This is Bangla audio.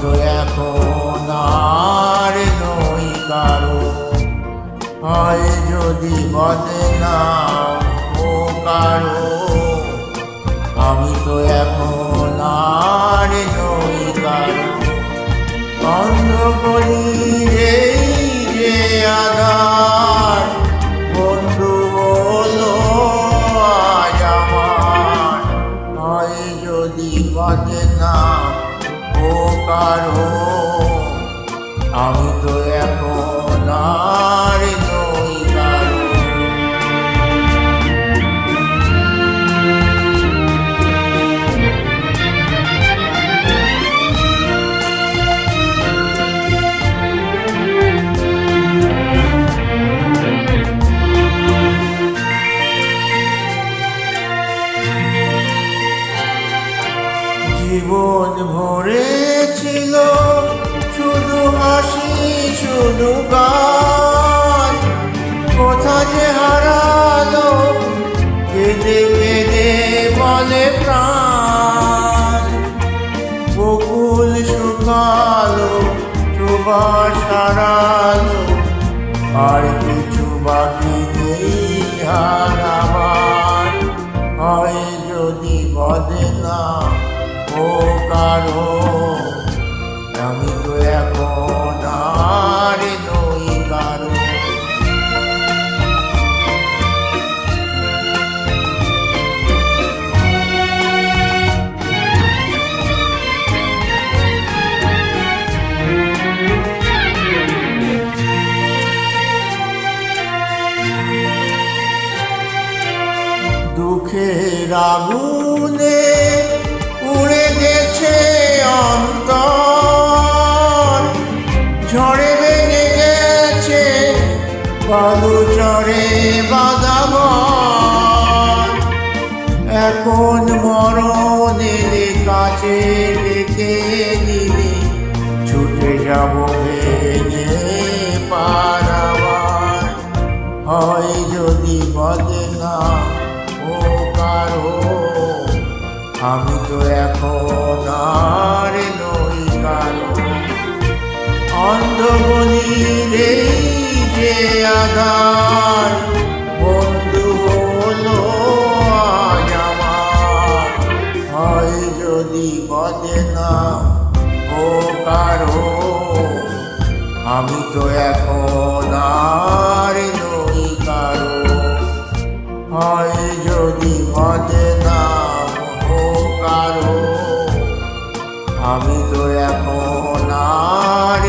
তো এখন আর নই কারো। হয় যদি বদনাম ও কারো, আমি তো এখন আর নই কারো। অন্ধকারের এই যে আধার, বন্ধু বলো আজ আমার। হয় যদি বদনাম ও কারো, আমি তো এখন আর নই কারো। জীবন ভরে ছিল শুধু হাসি শুধু গান, কোথা যে হারালো কেঁদে কেঁদে বলে প্রাণ। বকুল শুকালো, সুবাস হারালো, আর কিছু বাকি নেই হারাবার। হয় যদি বদনাম ও কারো, আমি তো এখন আর নই কারো। দুঃখের আগুনে উড়ে গেছে অন্তর, ঝড়ে ভেঙে গেছে বালু চরে বাঁধা ঘর। এখন মরণের কাছে ডেকে নিলে ছুটে যাব ভেঙে পারাবার। হয় যদি বদনাম ও কারো, আমি তো এখন আর নই কারো। অন্ধকারের এই যে আধার, বন্ধু হলো আজ আমার। হয় যদি বদনাম ও কারো, আমি তো এখন আর নই কারো। হয় যদি বদনাম ও কারো, আমি তো এখন আর